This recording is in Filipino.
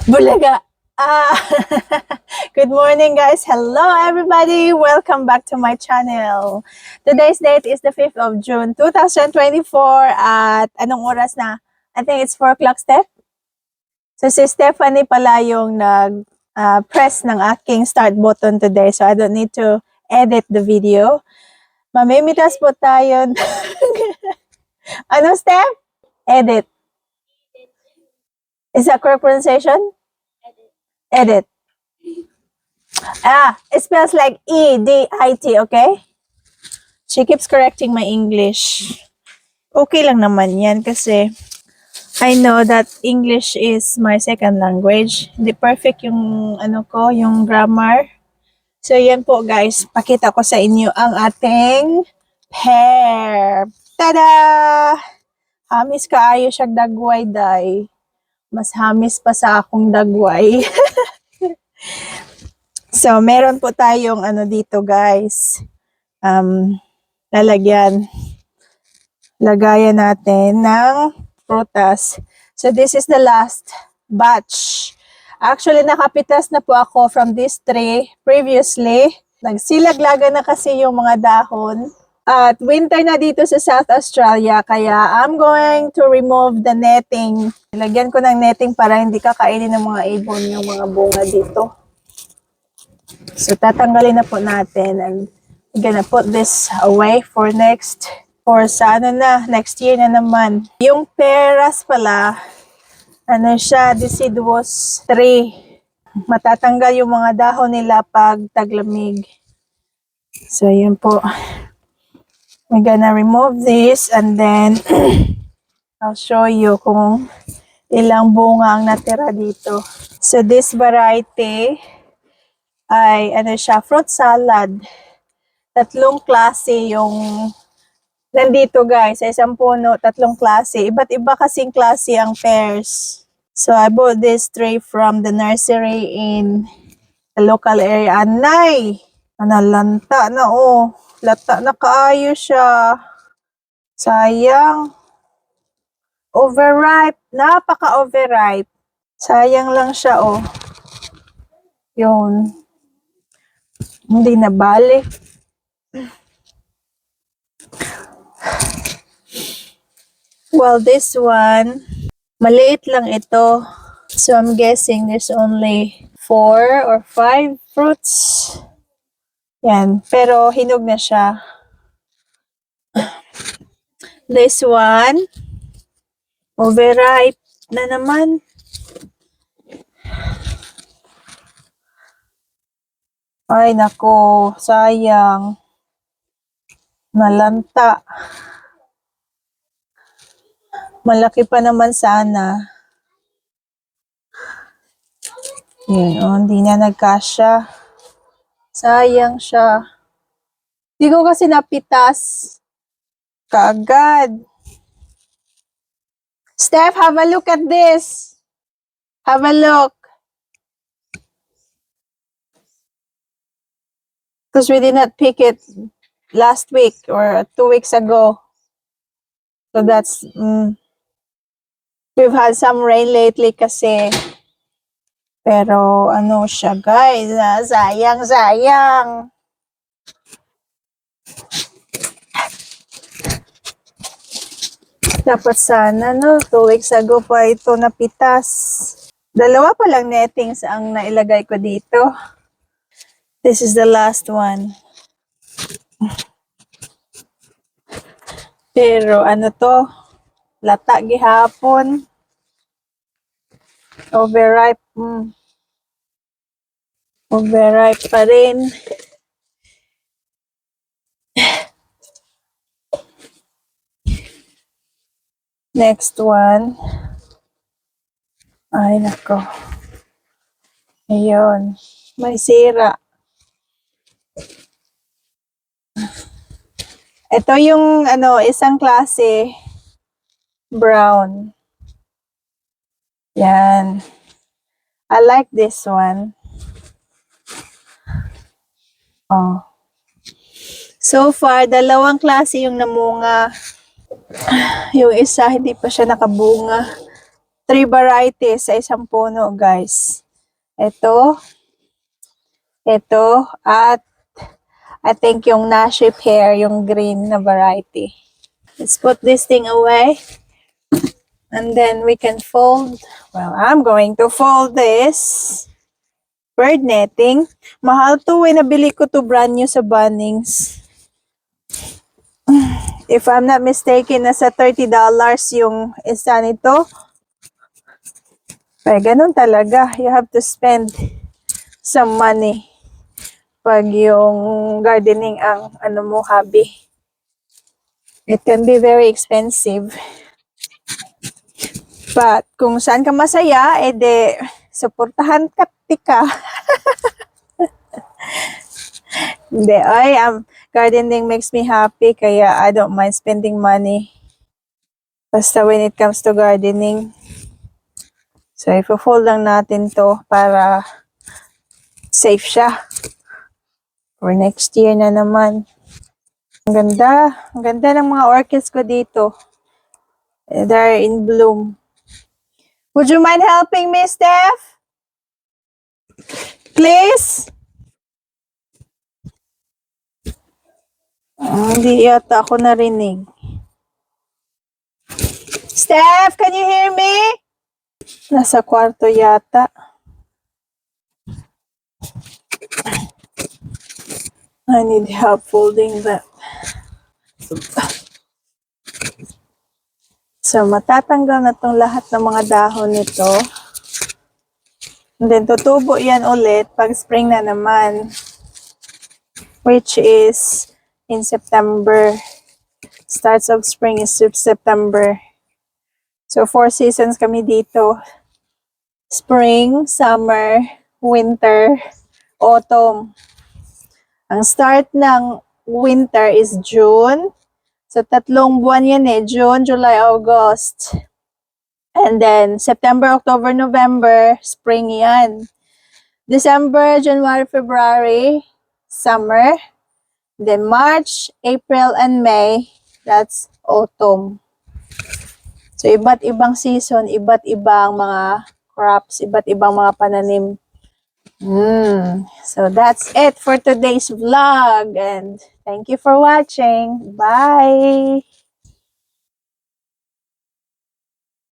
Bulaga. Ah, good morning, guys. Hello, everybody. Welcome back to my channel. Today's date is the 5th of June, 2024. At anong oras na? I think it's 4 o'clock, Steph. So, si Stephanie pala yung nag-press ng aking start button today. So, I don't need to edit the video. Mamimitas po tayo. Ano, Steph? Edit. Is that correct pronunciation? Edit. It spells like E-D-I-T, okay? She keeps correcting my English. Okay lang naman yan kasi I know that English is my second language. Hindi perfect yung yung grammar. So yan po guys, pakita ko sa inyo ang ating pear. Tada! Hamis kaayo siya dagway day. Mas hamis pa sa akong dagway. So, meron po tayong dito guys. Lagayan natin ng prutas. So, this is the last batch. Actually, nakapitas na po ako from this tree previously. Nagsilaglaga na kasi yung mga dahon. At winter na dito sa South Australia, kaya I'm going to remove the netting. Lagyan ko ng netting para hindi kakainin ng mga ibon yung mga bunga dito. So, tatanggalin na po natin and we're gonna put this away for next year na naman. Yung peras pala, siya, deciduous tree. Matatanggal yung mga dahon nila pag taglamig. So, yun po. We're gonna remove this and then I'll show you kung ilang bunga ang natira dito. So, this variety ay fruit salad. Tatlong klase yung nandito guys, sa isang puno, tatlong klase. Iba't iba kasing klase ang pears. So I bought this tray from the nursery in the local area. Anay! Analanta na oh. Lata na kaayo siya. Sayang. Overripe. Napaka-overripe. Sayang lang siya oh. Yun. Hindi na balik. Well, this one, maliit lang ito. So, I'm guessing there's only 4 or 5 fruits. Yan. Pero, hinog na siya. This one, overripe na naman. Ay, nako. Sayang. Nalanta. Malaki pa naman sana. Yan, oh, hindi na nagkasya. Sayang siya. Hindi ko kasi napitas kaagad. Steph, have a look at this. Have a look. Because we did not pick it last week or 2 weeks ago. So that's, we've had some rain lately kasi. Pero siya guys, sayang. Dapat sana 2 weeks ago pa ito napitas. Dalawa pa lang nettings ang nailagay ko dito. This is the last one. Pero lata gihapon. Overripe. Overripe pa rin. Next one. Ay, nako. Ayun. May sira. Ito yung isang klase. Brown. Yan. I like this one. Oh. So far, dalawang klase yung namunga. Yung isa, hindi pa siya nakabunga. 3 varieties sa isang puno, guys. Ito, at I think yung Nashi pear, yung green na variety. Let's put this thing away. And then we can fold. Well, I'm going to fold this. Bird netting. Mahal to eh. Nabili ko to brand new sa Bunnings. If I'm not mistaken, nasa $30 yung isa nito. Pero ganun talaga. You have to spend some money pag yung gardening ang mo hobby. It can be very expensive. But kung saan ka masaya, edi suportahan ka tika. Hindi, gardening makes me happy kaya I don't mind spending money. Basta when it comes to gardening. So, i-fold lang natin to para safe siya. For next year na naman. Ang ganda. Ang ganda ng mga orchids ko dito. They're in bloom. Would you mind helping me, Steph? Please? Hindi yata ako narinig. Steph, can you hear me? Nasa kwarto yata. I need help folding that. So, matatanggal na tong lahat ng mga dahon nito. And then, tutubo yan ulit pag spring na naman. Which is in September. Starts of spring is September. So, 4 seasons kami dito. Spring, summer, winter, autumn. Ang start ng winter is June. So, 3 buwan yan eh. June, July, August. And then, September, October, November, spring yan. December, January, February, summer. Then, March, April, and May, that's autumn. So, iba't ibang season, iba't ibang mga crops, iba't ibang mga pananim. So, that's it for today's vlog. And thank you for watching. Bye!